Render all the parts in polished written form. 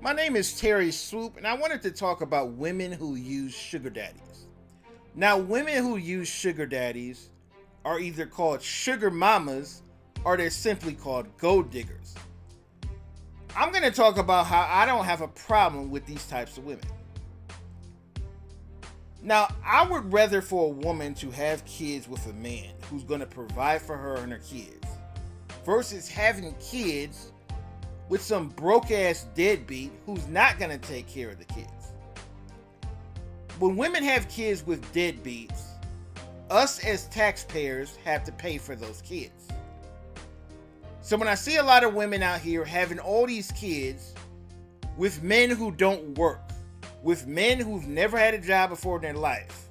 My name is Terry Swoop, and I wanted to talk about women who use sugar daddies. Now, women who use sugar daddies are either called sugar mamas or they're simply called gold diggers. I'm going to talk about how I don't have a problem with these types of women. Now, I would rather for a woman to have kids with a man who's going to provide for her and her kids versus having kids with some broke ass deadbeat who's not going to take care of the kids. When women have kids with deadbeats, us as taxpayers have to pay for those kids. So when I see a lot of women out here having all these kids with men who don't work, with men who've never had a job before in their life,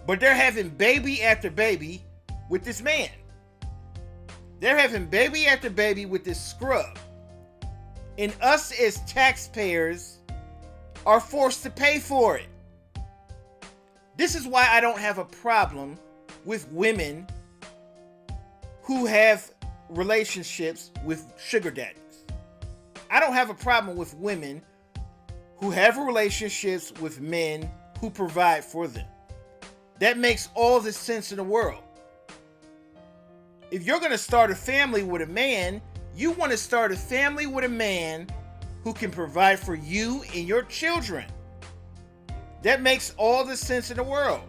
but they're having baby after baby with this man. They're having baby after baby with this scrub. And us as taxpayers are forced to pay for it. This is why I don't have a problem with women who have relationships with sugar daddies. I don't have a problem with women who have relationships with men who provide for them. That makes all the sense in the world. If you're going to start a family with a man, you want to start a family with a man who can provide for you and your children. That makes all the sense in the world.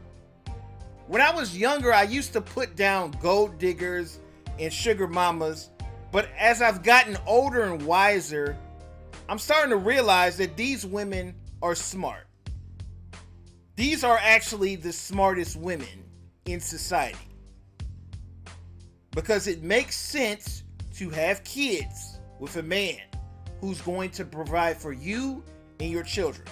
When I was younger, I used to put down gold diggers and sugar mamas, but as I've gotten older and wiser, I'm starting to realize that these women are smart. These are actually the smartest women in society. Because it makes sense to have kids with a man who's going to provide for you and your children.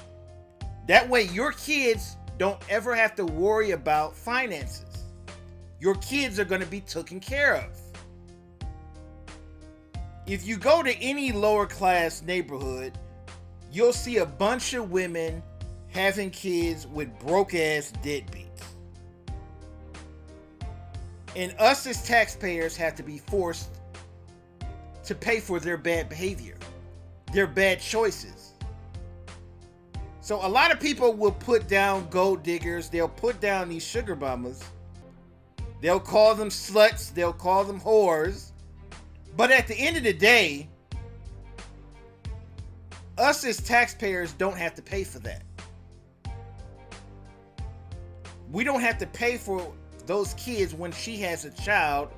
That way your kids don't ever have to worry about finances. Your kids are going to be taken care of. If you go to any lower class neighborhood, you'll see a bunch of women having kids with broke ass deadbeats. And us as taxpayers have to be forced to pay for their bad behavior, their bad choices. So a lot of people will put down gold diggers, they'll put down these sugar mamas, they'll call them sluts, they'll call them whores, but at the end of the day, us as taxpayers don't have to pay for that. We don't have to pay for those kids when she has a child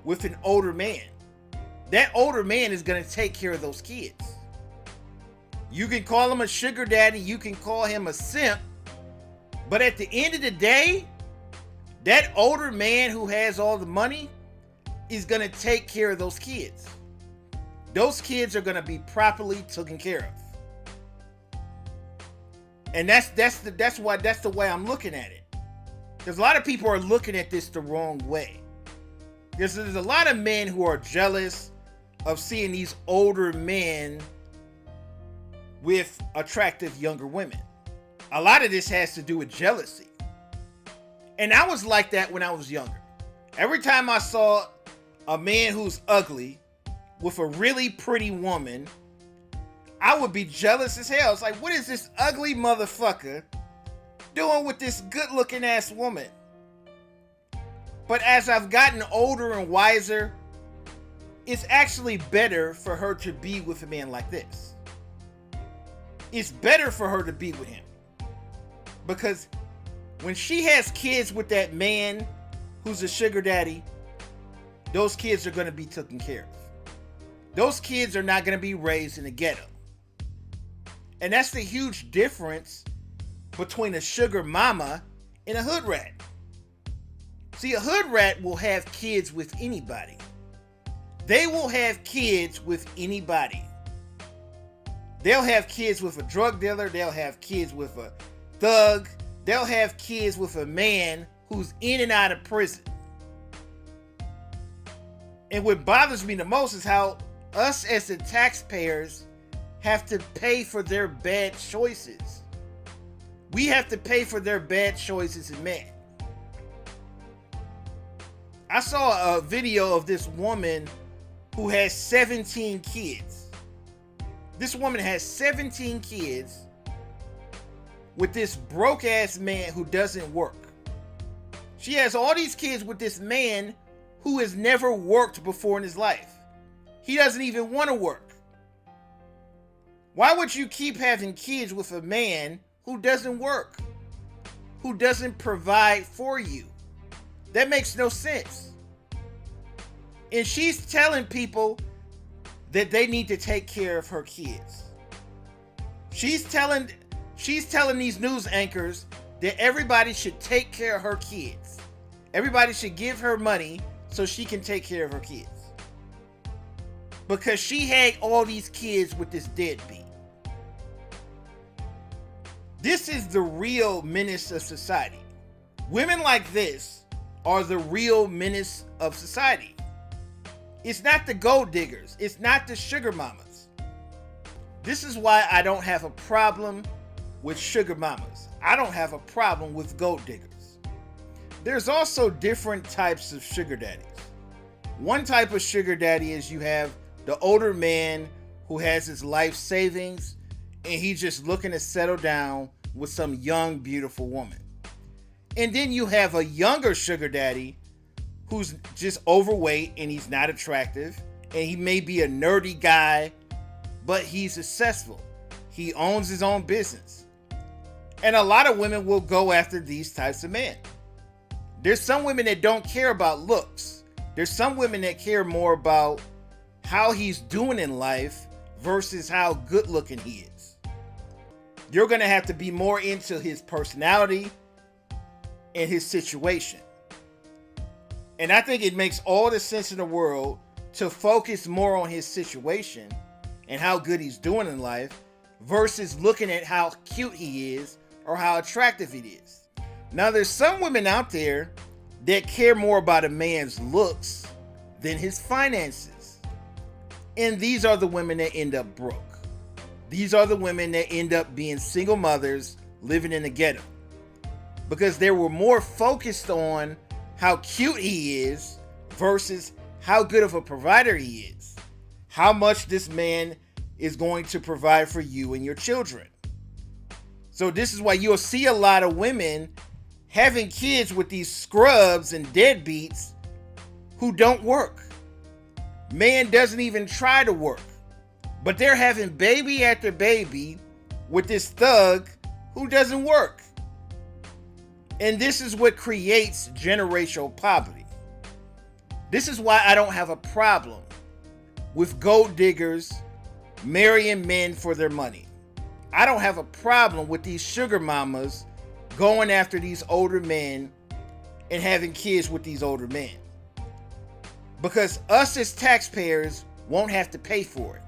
with an older man. That older man is going to take care of those kids. You can call him a sugar daddy, you can call him a simp, but at the end of the day, that older man who has all the money is going to take care of those kids. Those kids are going to be properly taken care of. And that's the way I'm looking at it. Because a lot of people are looking at this the wrong way. There's a lot of men who are jealous of seeing these older men with attractive younger women. A lot of this has to do with jealousy. And I was like that when I was younger. Every time I saw a man who's ugly with a really pretty woman, I would be jealous as hell. It's like, what is this ugly motherfucker doing with this good looking ass woman? But as I've gotten older and wiser, it's actually better for her to be with a man like this. It's better for her to be with him. Because when she has kids with that man who's a sugar daddy, those kids are going to be taken care of. Those kids are not going to be raised in the ghetto. And that's the huge difference between a sugar mama and a hood rat. See, a hood rat will have kids with anybody. They will have kids with anybody. They'll have kids with a drug dealer. They'll have kids with a thug. They'll have kids with a man who's in and out of prison. And what bothers me the most is how us as the taxpayers have to pay for their bad choices. We have to pay for their bad choices in men. I saw a video of this woman who has 17 kids. This woman has 17 kids with this broke ass man who doesn't work. She has all these kids with this man who has never worked before in his life. He doesn't even want to work. Why would you keep having kids with a man who doesn't work? Who doesn't provide for you? That makes no sense. And she's telling people that they need to take care of her kids. She's telling these news anchors that everybody should take care of her kids. Everybody should give her money so she can take care of her kids. Because she had all these kids with this deadbeat. This is the real menace of society. Women like this are the real menace of society. It's not the gold diggers. It's not the sugar mamas. This is why I don't have a problem with sugar mamas. I don't have a problem with gold diggers. There's also different types of sugar daddies. One type of sugar daddy is you have the older man who has his life savings and he's just looking to settle down with some young, beautiful woman. And then you have a younger sugar daddy who's just overweight and he's not attractive. And he may be a nerdy guy, but he's successful. He owns his own business. And a lot of women will go after these types of men. There's some women that don't care about looks. There's some women that care more about how he's doing in life versus how good looking he is. You're going to have to be more into his personality and his situation. And I think it makes all the sense in the world to focus more on his situation and how good he's doing in life versus looking at how cute he is or how attractive he is. Now, there's some women out there that care more about a man's looks than his finances. And these are the women that end up broke. These are the women that end up being single mothers living in the ghetto. Because they were more focused on how cute he is versus how good of a provider he is. How much this man is going to provide for you and your children. So this is why you'll see a lot of women having kids with these scrubs and deadbeats who don't work. Man doesn't even try to work. But they're having baby after baby with this thug who doesn't work. And this is what creates generational poverty. This is why I don't have a problem with gold diggers marrying men for their money. I don't have a problem with these sugar mamas going after these older men and having kids with these older men. Because us as taxpayers won't have to pay for it.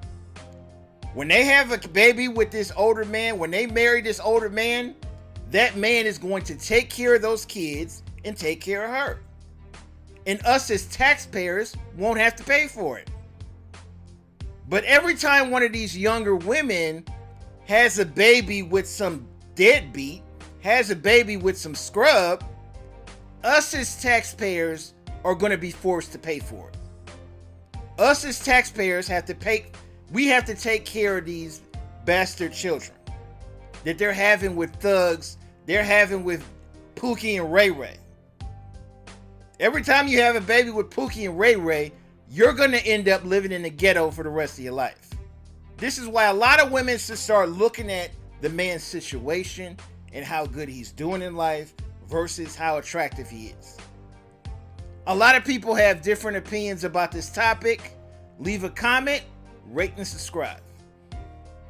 When they have a baby with this older man, when they marry this older man, that man is going to take care of those kids and take care of her. And us as taxpayers won't have to pay for it. But every time one of these younger women has a baby with some deadbeat, has a baby with some scrub, us as taxpayers are going to be forced to pay for it. Us as taxpayers have to pay. We have to take care of these bastard children that they're having with thugs, they're having with Pookie and Ray Ray. Every time you have a baby with Pookie and Ray Ray, you're going to end up living in the ghetto for the rest of your life. This is why a lot of women should start looking at the man's situation and how good he's doing in life versus how attractive he is. A lot of people have different opinions about this topic. Leave a comment, rate and subscribe.